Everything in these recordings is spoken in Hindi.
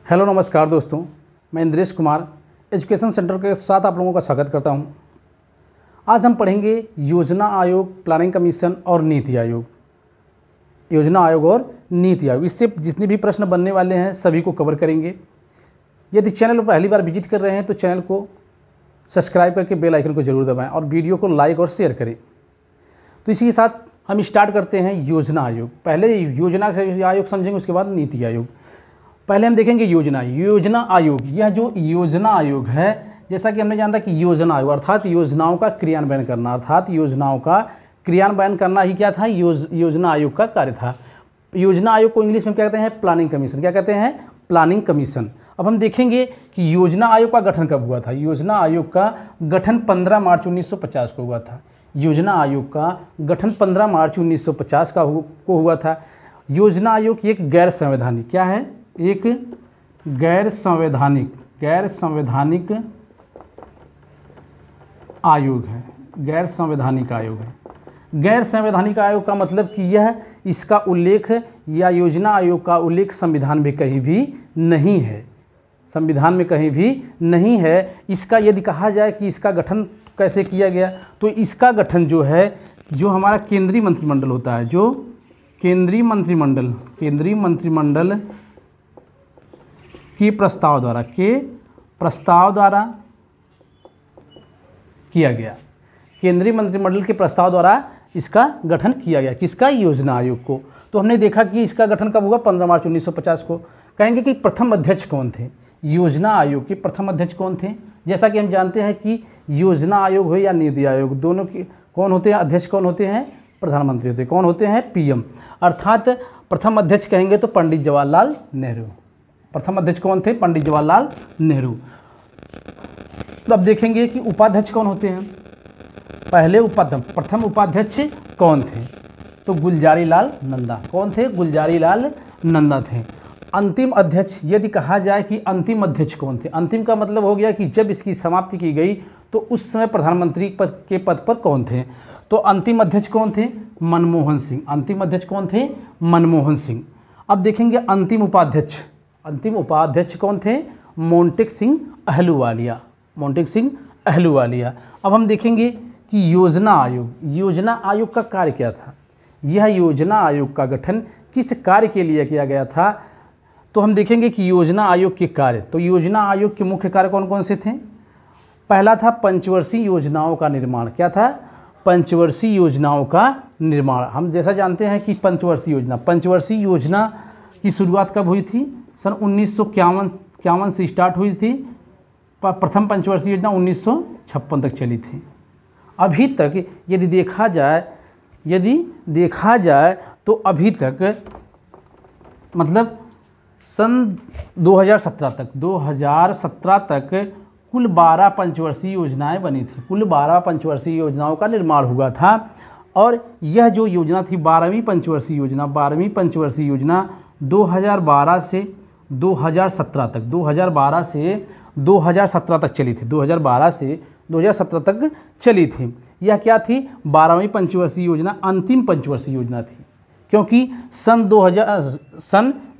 हेलो नमस्कार दोस्तों, मैं इंद्रेश कुमार एजुकेशन सेंटर के साथ आप लोगों का स्वागत करता हूं। आज हम पढ़ेंगे योजना आयोग, प्लानिंग कमीशन और नीति आयोग। योजना आयोग और नीति आयोग, इससे जितने भी प्रश्न बनने वाले हैं सभी को कवर करेंगे। यदि चैनल पर पहली बार विजिट कर रहे हैं तो चैनल को सब्सक्राइब करके बेल आइकन को जरूर दबाएँ और वीडियो को लाइक और शेयर करें। तो इसी के साथ हम स्टार्ट करते हैं योजना आयोग। पहले योजना आयोग समझेंगे, उसके बाद नीति आयोग। पहले हम देखेंगे योजना आयोग। यह जो योजना आयोग है, जैसा कि हमने जाना कि योजना आयोग अर्थात योजनाओं का क्रियान्वयन करना, अर्थात योजनाओं का क्रियान्वयन करना ही क्या था, योजना आयोग का कार्य था। योजना आयोग को इंग्लिश में क्या कहते हैं, प्लानिंग कमीशन। क्या कहते हैं, प्लानिंग कमीशन। अब हम देखेंगे कि योजना आयोग का गठन कब हुआ था। योजना आयोग का गठन 15 मार्च 1950 को हुआ था। योजना आयोग का गठन 15 मार्च 1950 को हुआ था। योजना आयोग एक गैर संवैधानिक, क्या है, एक गैर संवैधानिक आयोग है। गैर संवैधानिक आयोग है। गैर संवैधानिक आयोग का मतलब कि यह, इसका उल्लेख या योजना आयोग का उल्लेख संविधान में कहीं भी नहीं है। संविधान में कहीं भी नहीं है। इसका यदि कहा जाए कि इसका गठन कैसे किया गया, तो इसका गठन जो है, जो हमारा केंद्रीय मंत्रिमंडल होता है, जो केंद्रीय मंत्रिमंडल के प्रस्ताव द्वारा किया गया। केंद्रीय मंत्रिमंडल के प्रस्ताव द्वारा इसका गठन किया गया। किसका, योजना आयोग को। तो हमने देखा कि इसका गठन कब हुआ, 15 मार्च 1950 को। कहेंगे कि प्रथम अध्यक्ष कौन थे, योजना आयोग के प्रथम अध्यक्ष कौन थे। जैसा कि हम जानते हैं कि योजना आयोग हो या नीति आयोग, दोनों के कौन होते हैं, अध्यक्ष कौन होते हैं, प्रधानमंत्री होते हैं। कौन होते हैं, पीएम। अर्थात प्रथम अध्यक्ष कहेंगे तो पंडित जवाहरलाल नेहरू। प्रथम अध्यक्ष कौन थे, पंडित जवाहरलाल नेहरू। तो अब देखेंगे कि उपाध्यक्ष कौन होते हैं। पहले प्रथम उपाध्यक्ष कौन थे, तो गुलजारी लाल नंदा। कौन थे, गुलजारी लाल नंदा थे। अंतिम अध्यक्ष, यदि कहा जाए कि अंतिम अध्यक्ष कौन थे, अंतिम का मतलब हो गया कि जब इसकी समाप्ति की गई तो उस समय प्रधानमंत्री के पद पर कौन थे, तो अंतिम अध्यक्ष कौन थे, मनमोहन सिंह। अंतिम अध्यक्ष कौन थे, मनमोहन सिंह। अब देखेंगे अंतिम उपाध्यक्ष कौन थे, मोंटेक सिंह अहलूवालिया। अब हम देखेंगे कि योजना आयोग का कार्य क्या था। यह योजना आयोग का गठन किस कार्य के लिए किया गया था, तो हम देखेंगे कि योजना आयोग के कार्य, तो योजना आयोग के मुख्य कार्य कौन कौन से थे। पहला था पंचवर्षीय योजनाओं का निर्माण। क्या था, पंचवर्षीय योजनाओं का निर्माण। हम जैसा जानते हैं कि पंचवर्षीय योजना की शुरुआत कब हुई थी, सन 1951 से स्टार्ट हुई थी। प्रथम पंचवर्षीय योजना 1956 तक चली थी। अभी तक यदि देखा जाए तो अभी तक, मतलब सन 2017 तक कुल 12 पंचवर्षीय योजनाएं बनी थी। कुल 12 पंचवर्षीय योजनाओं का निर्माण हुआ था। और यह जो योजना थी 12वीं पंचवर्षीय योजना 2012 से 2017 तक चली थी। 2012 से 2017 तक चली थी। यह क्या थी, 12वीं पंचवर्षीय योजना अंतिम पंचवर्षीय योजना थी, क्योंकि सन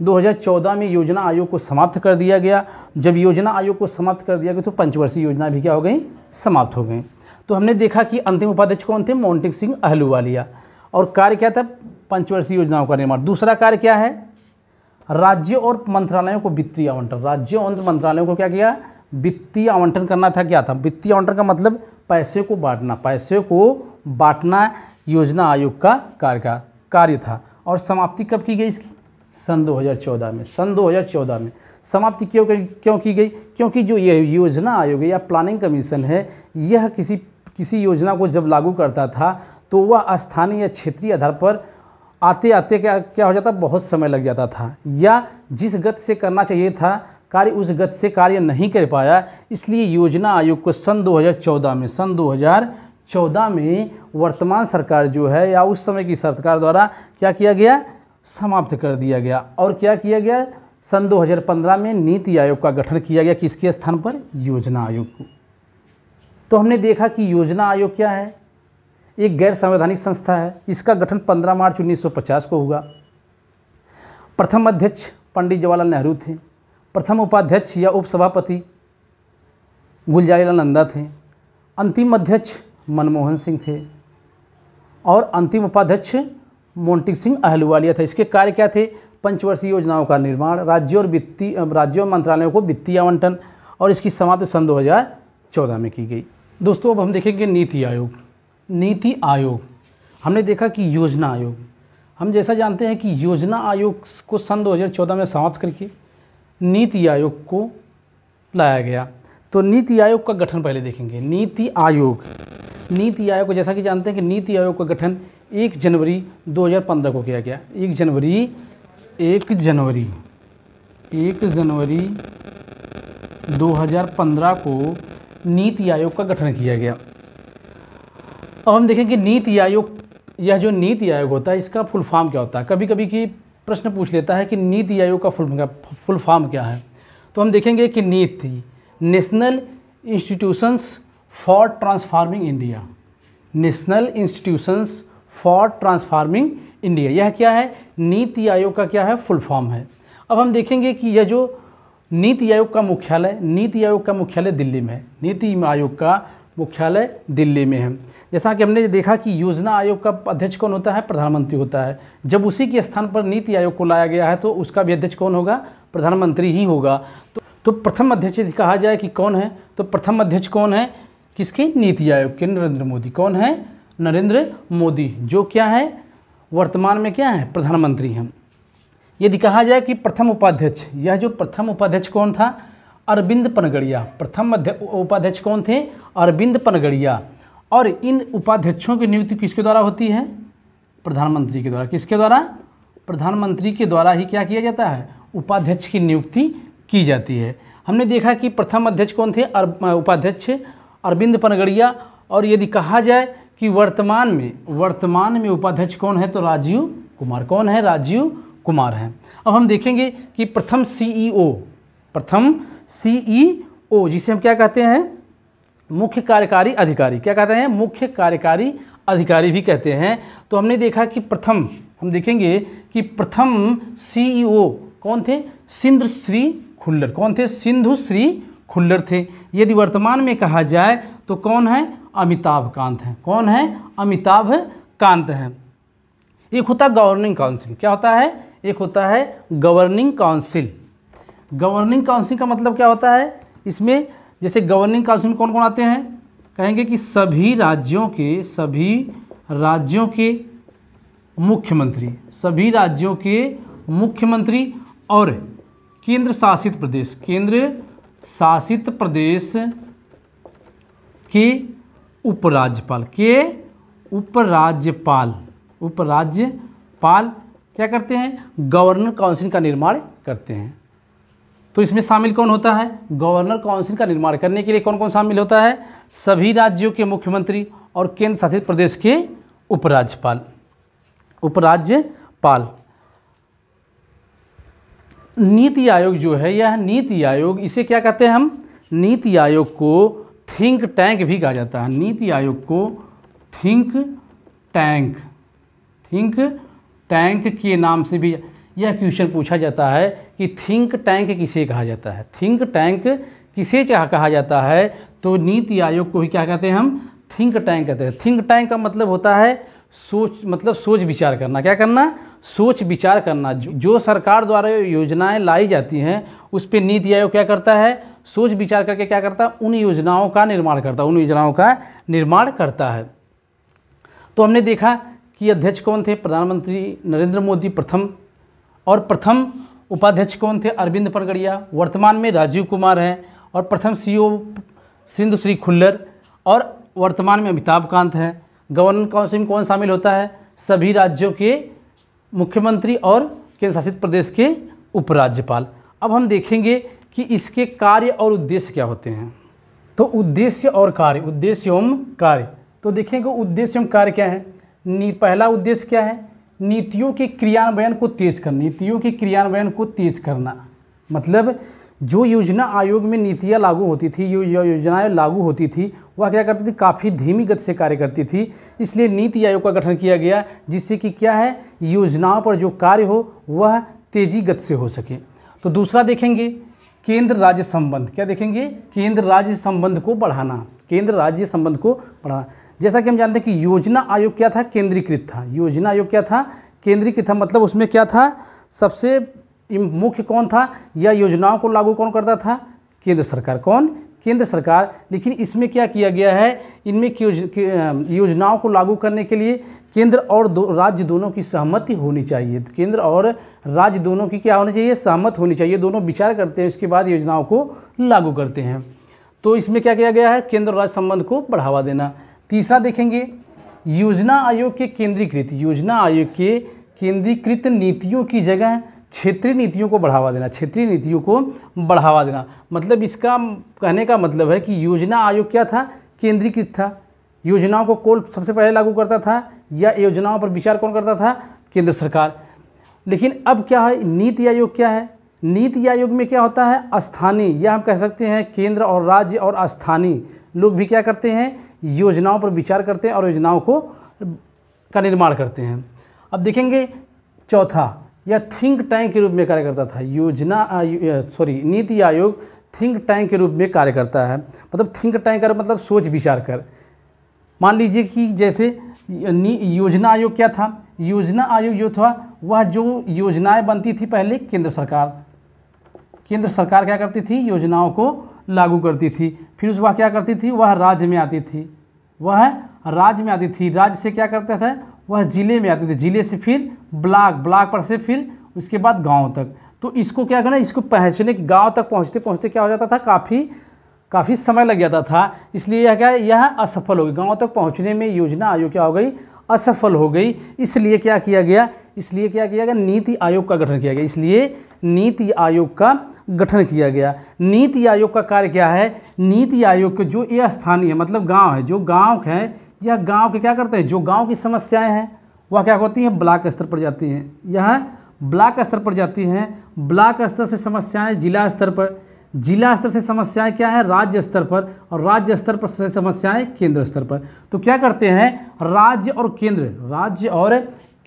2014 में योजना आयोग को समाप्त कर दिया गया। जब योजना आयोग को समाप्त कर दिया गया तो पंचवर्षीय योजना भी क्या हो गई, समाप्त हो गई। तो हमने देखा कि अंतिम उपाध्यक्ष कौन थे, मोंटेक सिंह अहलूवालिया। और कार्य क्या था, पंचवर्षीय योजनाओं का निर्माण। दूसरा कार्य क्या है, राज्यों और मंत्रालयों को वित्तीय आवंटन। राज्यों और मंत्रालयों को क्या किया, वित्तीय आवंटन करना था। क्या था, वित्तीय आवंटन का मतलब पैसे को बांटना योजना आयोग का कार्य था। और समाप्ति कब की गई इसकी, सन 2014 में। समाप्ति क्यों की गई, क्योंकि जो ये योजना आयोग है या प्लानिंग कमीशन है, यह किसी योजना को जब लागू करता था तो वह स्थानीय या क्षेत्रीय आधार पर आते क्या हो जाता, बहुत समय लग जाता था, या जिस गति से करना चाहिए था कार्य उस गति से कार्य नहीं कर पाया। इसलिए योजना आयोग को सन 2014 में वर्तमान सरकार जो है या उस समय की सरकार द्वारा क्या किया गया, समाप्त कर दिया गया। और क्या किया गया, सन 2015 में नीति आयोग का गठन किया गया। किसके स्थान पर, योजना आयोग को। तो हमने देखा कि योजना आयोग क्या है, एक गैर संवैधानिक संस्था है। इसका गठन 15 मार्च 1950 को हुआ। प्रथम अध्यक्ष पंडित जवाहरलाल नेहरू थे। प्रथम उपाध्यक्ष या उपसभापति गुलजारीलाल नंदा थे। अंतिम अध्यक्ष मनमोहन सिंह थे और अंतिम उपाध्यक्ष मोंटी सिंह अहलूवालिया था। इसके कार्य क्या थे? पंचवर्षीय योजनाओं का निर्माण, राज्यों और मंत्रालयों को वित्तीय आवंटन, और इसकी समाप्ति सन 2014 में की गई। दोस्तों अब हम देखेंगे नीति आयोग। नीति आयोग हमने देखा कि योजना आयोग, हम जैसा जानते हैं कि योजना आयोग को सन 2014 में समाप्त करके नीति आयोग को लाया गया। तो नीति आयोग का गठन पहले देखेंगे। नीति आयोग को जैसा कि जानते हैं कि नीति आयोग का गठन 1 जनवरी 2015 को किया गया। 1 जनवरी 2015 को नीति आयोग का गठन किया गया। अब हम देखेंगे नीति आयोग, यह जो नीति आयोग होता है इसका फुल फॉर्म क्या होता है। कभी कभी की प्रश्न पूछ लेता है कि नीति आयोग का फुल फॉर्म क्या है। तो हम देखेंगे कि नीति, national institutions for transforming India, national institutions for transforming India, यह क्या है? नीति आयोग का क्या है? फुल फॉर्म है। अब हम देखेंगे कि यह जो नीति आयोग का मुख्यालय दिल्ली में है। नीति आयोग का मुख्यालय दिल्ली में है। जैसा कि हमने देखा कि योजना आयोग का अध्यक्ष कौन होता है? प्रधानमंत्री होता है। जब उसी के स्थान पर नीति आयोग को लाया गया है तो उसका भी अध्यक्ष कौन होगा? प्रधानमंत्री ही होगा। तो प्रथम अध्यक्ष यदि कहा जाए कि कौन है, तो प्रथम अध्यक्ष कौन है? किसके? नीति आयोग के नरेंद्र मोदी। कौन है? नरेंद्र मोदी, जो क्या है? वर्तमान में क्या है? प्रधानमंत्री हैं। यदि कहा जाए कि प्रथम उपाध्यक्ष, यह जो प्रथम उपाध्यक्ष कौन था? अरविंद पनगड़िया। प्रथम उपाध्यक्ष कौन थे? अरविंद पनगड़िया। और इन उपाध्यक्षों की नियुक्ति किसके द्वारा होती है? प्रधानमंत्री के द्वारा। किसके द्वारा? प्रधानमंत्री के द्वारा ही क्या किया जाता है? उपाध्यक्ष की नियुक्ति की जाती है। हमने देखा कि प्रथम अध्यक्ष कौन थे? उपाध्यक्ष अरविंद पनगड़िया। और यदि कहा जाए कि वर्तमान में उपाध्यक्ष कौन है, तो राजीव कुमार। कौन है? राजीव कुमार हैं। अब हम देखेंगे कि प्रथम सीईओ जिसे हम क्या कहते हैं? मुख्य कार्यकारी अधिकारी। क्या कहते हैं? मुख्य कार्यकारी अधिकारी भी कहते हैं। तो हमने देखा कि हम देखेंगे कि प्रथम सीईओ कौन थे? सिंधु श्री खुल्लर। कौन थे? सिंधु श्री खुल्लर थे। यदि वर्तमान में कहा जाए तो कौन है? अमिताभ कांत हैं। कौन है? अमिताभ कांत हैं। एक होता है गवर्निंग काउंसिल। क्या होता है? एक होता है गवर्निंग काउंसिल। गवर्निंग काउंसिल का मतलब क्या होता है? इसमें जैसे गवर्निंग काउंसिल में कौन कौन आते हैं? कहेंगे कि सभी राज्यों के मुख्यमंत्री और केंद्र शासित प्रदेश के उपराज्यपाल क्या करते हैं? गवर्नर काउंसिल का निर्माण करते हैं। तो इसमें शामिल कौन होता है? गवर्नर काउंसिल का निर्माण करने के लिए कौन कौन शामिल होता है? सभी राज्यों के मुख्यमंत्री और केंद्र शासित प्रदेश के उपराज्यपाल। नीति आयोग जो है, यह नीति आयोग, इसे क्या कहते हैं हम? नीति आयोग को थिंक टैंक भी कहा जाता है। नीति आयोग को थिंक टैंक के नाम से भी यह क्वेश्चन पूछा जाता है कि थिंक टैंक किसे कहा जाता है? थिंक टैंक किसे कहा जाता है? तो नीति आयोग को ही क्या कहते हैं हम? थिंक टैंक कहते हैं। थिंक टैंक का मतलब होता है सोच विचार करना। क्या करना? सोच विचार करना। जो सरकार द्वारा योजनाएं लाई जाती हैं उस पर नीति आयोग क्या करता है? सोच विचार करके क्या करता है? उन योजनाओं का निर्माण करता है। तो हमने देखा कि अध्यक्ष कौन थे? प्रधानमंत्री नरेंद्र मोदी प्रथम उपाध्यक्ष कौन थे? अरविंद पनगड़िया। वर्तमान में राजीव कुमार हैं। और प्रथम सीईओ सिंधु श्री खुल्लर और वर्तमान में अमिताभ कांत हैं। गवर्नर काउंसिल में कौन शामिल होता है? सभी राज्यों के मुख्यमंत्री और केंद्र शासित प्रदेश के उपराज्यपाल। अब हम देखेंगे कि इसके कार्य और उद्देश्य क्या होते हैं। तो उद्देश्य एवं कार्य, तो देखेंगे उद्देश्य एवं कार्य क्या है। पहला उद्देश्य क्या है? नीतियों के क्रियान्वयन को तेज करना। मतलब जो योजना आयोग में नीतियाँ लागू होती थी, योजनाएं लागू होती थी, वह क्या करती थी? काफ़ी धीमी गति से कार्य करती थी। इसलिए नीति आयोग का गठन किया गया, जिससे कि क्या है? योजनाओं पर जो कार्य हो वह तेजी गति से हो सके। तो दूसरा देखेंगे केंद्र राज्य संबंध, क्या देखेंगे, केंद्र राज्य संबंध को बढ़ाना, केंद्र राज्य संबंध को बढ़ाना। जैसा कि हम जानते हैं कि योजना आयोग क्या था, केंद्रीकृत था। योजना आयोग क्या था, केंद्रीकृत था, मतलब उसमें क्या था, सबसे मुख्य कौन था, या योजनाओं को लागू कौन करता था, केंद्र सरकार। कौन, केंद्र सरकार। लेकिन इसमें क्या किया गया है, इनमें योजनाओं को लागू करने के लिए केंद्र और राज्य दोनों की सहमति होनी चाहिए। केंद्र और राज्य दोनों की क्या होनी चाहिए, सहमत होनी चाहिए। दोनों विचार करते हैं, इसके बाद योजनाओं को लागू करते हैं। तो इसमें क्या किया गया है, केंद्र और राज्य संबंध को बढ़ावा देना। तीसरा देखेंगे, योजना आयोग के केंद्रीकृत, योजना आयोग के केंद्रीकृत नीतियों की जगह क्षेत्रीय नीतियों को बढ़ावा देना, क्षेत्रीय नीतियों को बढ़ावा देना। मतलब इसका कहने का मतलब है कि योजना आयोग क्या था, केंद्रीकृत था। योजनाओं को कौन सबसे पहले लागू करता था, या योजनाओं पर विचार कौन करता था, केंद्र सरकार। लेकिन अब क्या है, नीति आयोग क्या है, नीति आयोग में क्या होता है, स्थानीय, या हम कह सकते हैं केंद्र और राज्य और स्थानीय लोग भी क्या करते हैं, योजनाओं पर विचार करते हैं और योजनाओं का निर्माण करते हैं। अब देखेंगे चौथा, या थिंक टैंक के रूप में कार्य करता था। नीति आयोग थिंक टैंक के रूप में कार्य करता है। मतलब थिंक टैंक कर मतलब सोच विचार कर। मान लीजिए कि जैसे योजना आयोग क्या था, योजना आयोग जो था वह जो योजनाएं बनती थी पहले केंद्र सरकार क्या करती थी, योजनाओं को लागू करती थी। फिर उसके बाद क्या करती थी, वह राज्य में आती थी, राज्य से क्या करता था, वह जिले में आती थी, जिले से फिर ब्लॉक पर से फिर उसके बाद गांव तक। तो इसको क्या करना, इसको पहुँचने, गांव तक पहुँचते पहुँचते क्या हो जाता था, काफ़ी समय लग जाता था। इसलिए यह असफल हो गई, गाँव तक पहुँचने में योजना आयोग क्या हो गई, असफल हो गई। इसलिए क्या किया गया, नीति आयोग का गठन किया गया। इसलिए नीति आयोग का गठन किया गया। नीति आयोग का कार्य क्या है, नीति आयोग के जो ये स्थानीय है, मतलब गांव है, जो गांव है, यह गांव के क्या करते हैं, जो गांव की समस्याएं हैं वह क्या होती हैं, ब्लॉक स्तर पर जाती हैं। यह ब्लॉक स्तर पर जाती हैं। ब्लॉक स्तर से समस्याएं जिला स्तर पर, जिला स्तर से समस्याएं क्या है, राज्य स्तर पर, और राज्य स्तर पर से समस्याएं केंद्र स्तर पर। तो क्या करते हैं, राज्य और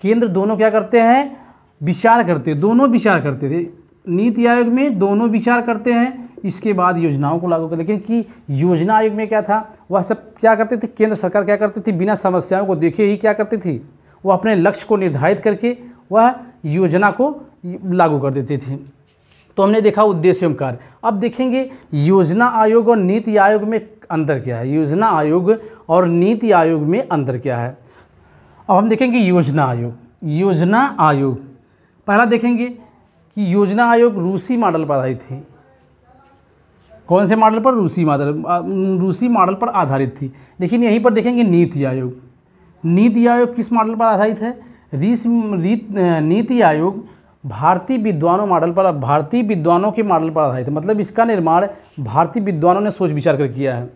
केंद्र दोनों क्या करते हैं, विचार करते, दोनों विचार करते थे। नीति आयोग में दोनों विचार करते हैं, इसके बाद योजनाओं को लागू करते। लेकिन कि योजना आयोग में क्या था, वह सब क्या करते थे, केंद्र सरकार क्या करती थी, बिना समस्याओं को देखे ही क्या करती थी, वह अपने लक्ष्य को निर्धारित करके वह योजना को लागू कर देते थे। तो हमने देखा उद्देश्य एवं कार्य। अब देखेंगे योजना आयोग और नीति आयोग में अंतर क्या है, योजना आयोग और नीति आयोग में अंतर क्या है। अब हम देखेंगे योजना आयोग पहला देखेंगे कि योजना आयोग रूसी मॉडल पर आधारित थी। कौन से मॉडल पर, रूसी मॉडल पर आधारित थी। लेकिन यहीं पर देखेंगे नीति आयोग किस मॉडल पर आधारित है, नीति आयोग भारतीय विद्वानों के मॉडल पर आधारित है। मतलब इसका निर्माण भारतीय विद्वानों ने सोच विचार कर किया है।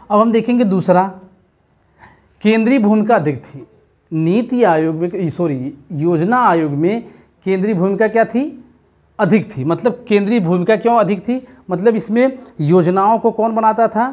अब हम देखेंगे दूसरा, केंद्रीय भूमिका अधिक थी। योजना आयोग में केंद्रीय भूमिका क्या थी, अधिक थी। मतलब केंद्रीय भूमिका क्यों अधिक थी, मतलब इसमें योजनाओं को कौन बनाता था,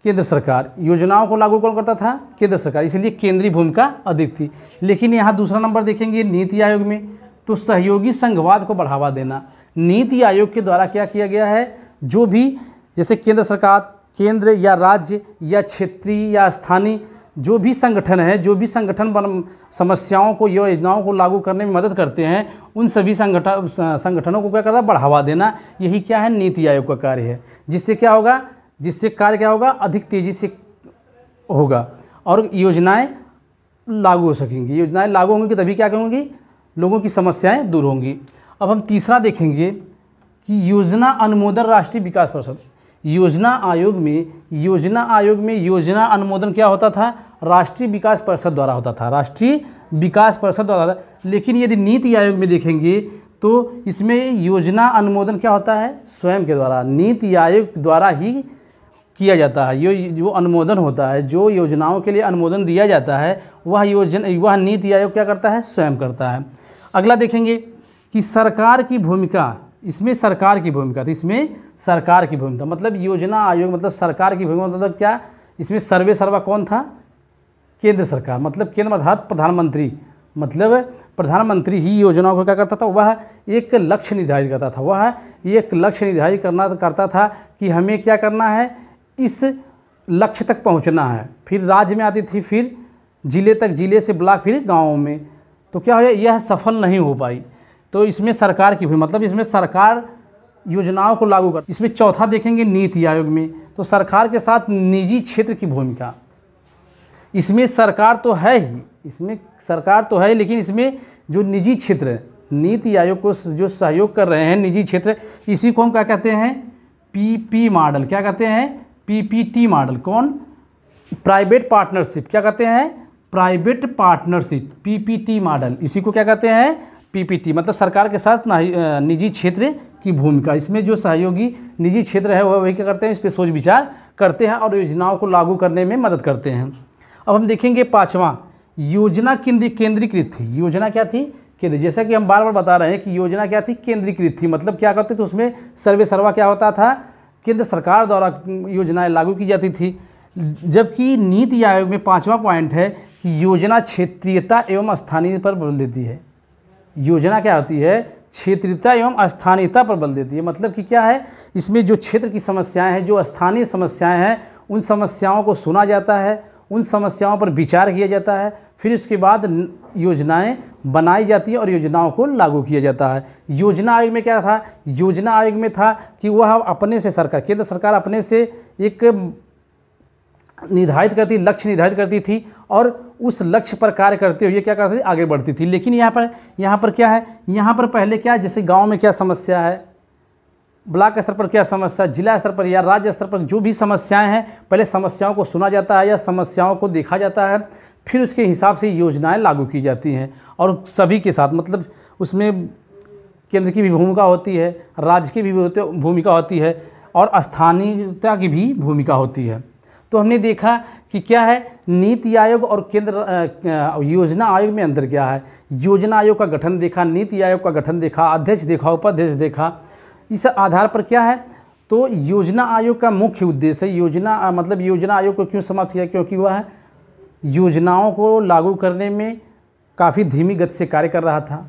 केंद्र सरकार। योजनाओं को लागू कौन करता था, केंद्र सरकार। इसलिए केंद्रीय भूमिका अधिक थी। लेकिन यहाँ दूसरा नंबर देखेंगे नीति आयोग में, तो सहयोगी संघवाद को बढ़ावा देना। नीति आयोग के द्वारा क्या किया गया है, जो भी जैसे केंद्र सरकार, केंद्र या राज्य या क्षेत्रीय या स्थानीय जो भी संगठन है, जो भी संगठन समस्याओं को, योजनाओं को लागू करने में मदद करते हैं, उन सभी संगठनों को क्या करना, बढ़ावा देना। यही क्या है, नीति आयोग का कार्य है। जिससे कार्य क्या होगा, अधिक तेज़ी से होगा और योजनाएं लागू हो सकेंगी। योजनाएं लागू होंगी तभी क्या होंगी, लोगों की समस्याएं दूर होंगी। अब हम तीसरा देखेंगे कि योजना अनुमोदन राष्ट्रीय विकास परिषद। योजना आयोग में योजना अनुमोदन क्या होता था, राष्ट्रीय विकास परिषद द्वारा होता था। लेकिन यदि नीति आयोग में देखेंगे तो इसमें योजना अनुमोदन क्या होता है, स्वयं के द्वारा, नीति आयोग द्वारा ही किया जाता है। जो अनुमोदन होता है, जो योजनाओं के लिए अनुमोदन दिया जाता है, वह नीति आयोग क्या करता है, स्वयं करता है। अगला देखेंगे कि सरकार की भूमिका, इसमें सरकार की भूमिका मतलब योजना आयोग मतलब सरकार की भूमिका मतलब क्या, इसमें सर्वा कौन था, केंद्र सरकार। मतलब केंद्र अर्थात मतलब प्रधानमंत्री ही योजनाओं को क्या करता था, वह एक लक्ष्य निर्धारित करता था, वह एक लक्ष्य निर्धारित करता था कि हमें क्या करना है, इस लक्ष्य तक पहुंचना है। फिर राज्य में आती थी, फिर जिले तक, जिले से ब्लॉक, फिर गाँव में। तो क्या हो, यह सफल नहीं हो पाई। तो इसमें सरकार की भी, मतलब इसमें सरकार योजनाओं को लागू कर। इसमें चौथा देखेंगे नीति आयोग में, तो सरकार के साथ निजी क्षेत्र की भूमिका। इसमें सरकार तो है ही, इसमें सरकार तो है, लेकिन इसमें जो निजी क्षेत्र, नीति आयोग को जो सहयोग कर रहे हैं निजी क्षेत्र, इसी को हम क्या कहते हैं, पीपी मॉडल। क्या कहते हैं, पीपीटी मॉडल। कौन, प्राइवेट पार्टनरशिप। क्या कहते हैं, प्राइवेट पार्टनरशिप, पीपीटी मॉडल। इसी को क्या कहते हैं, पीपीटी। मतलब सरकार के साथ निजी क्षेत्र की भूमिका। इसमें जो सहयोगी निजी क्षेत्र है वह वही क्या करते हैं, इस पर सोच विचार करते हैं और योजनाओं को लागू करने में मदद करते हैं। अब हम देखेंगे पाँचवा, योजना केंद्रीकृत थी। योजना क्या थी, केंद्र। जैसा कि हम बार बार बता रहे हैं कि योजना क्या थी, केंद्रीकृत थी। मतलब क्या करते थे, उसमें सर्वे सर्वा क्या होता था, केंद्र सरकार द्वारा योजनाएं लागू की जाती थी। जबकि नीति आयोग में पाँचवा पॉइंट है कि योजना क्षेत्रीयता एवं स्थानीय पर बल देती है। योजना क्या होती है, क्षेत्रीयता एवं स्थानीयता पर बल देती है। मतलब कि क्या है, इसमें जो क्षेत्र की समस्याएं हैं, जो स्थानीय समस्याएं हैं, उन समस्याओं को सुना जाता है, उन समस्याओं पर विचार किया जाता है, फिर उसके बाद योजनाएं बनाई जाती है और योजनाओं को लागू किया जाता है। योजना आयोग में क्या था, योजना आयोग में था कि वह अपने से सरकार, केंद्र सरकार अपने से एक निर्धारित करती, लक्ष्य निर्धारित करती थी और उस लक्ष्य पर कार्य करते हुए क्या करती थी, आगे बढ़ती थी। लेकिन यहाँ पर क्या है, यहाँ पर पहले क्या, जैसे गांव में क्या समस्या है, ब्लॉक स्तर पर क्या समस्या, जिला स्तर पर या राज्य स्तर पर जो भी समस्याएं हैं, पहले समस्याओं को सुना जाता है या समस्याओं को देखा जाता है, फिर उसके हिसाब से योजनाएं लागू की जाती हैं। और सभी के साथ, मतलब उसमें केंद्र की भी भूमिका होती है, राज्य की भी भूमिका होती है और स्थानीयता की भी भूमिका होती है। तो हमने देखा कि क्या है, नीति आयोग और केंद्र योजना आयोग में अंतर क्या है। योजना आयोग का गठन देखा, नीति आयोग का गठन देखा, अध्यक्ष देखा, उपाध्यक्ष देखा। इस आधार पर क्या है, तो योजना आयोग का मुख्य उद्देश्य है, योजना आयोग को क्यों समाप्त किया, क्योंकि वह योजनाओं को लागू करने में काफ़ी धीमी गति से कार्य कर रहा था।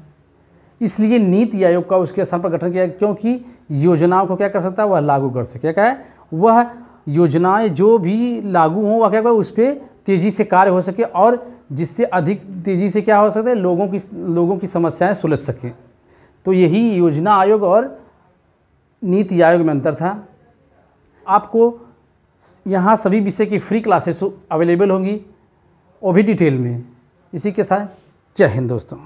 इसलिए नीति आयोग का उसके स्थान पर गठन किया, क्योंकि योजनाओं को क्या कर सकता है, वह लागू कर सके। क्या है, वह योजनाएं जो भी लागू हों वह क्या कर उस पर तेज़ी से कार्य हो सके और जिससे अधिक तेज़ी से क्या हो सकता है, लोगों की समस्याएं सुलझ सकें। तो यही योजना आयोग और नीति आयोग में अंतर था। आपको यहाँ सभी विषय की फ्री क्लासेस अवेलेबल होंगी, वो भी डिटेल में। इसी के साथ जय हिंद दोस्तों।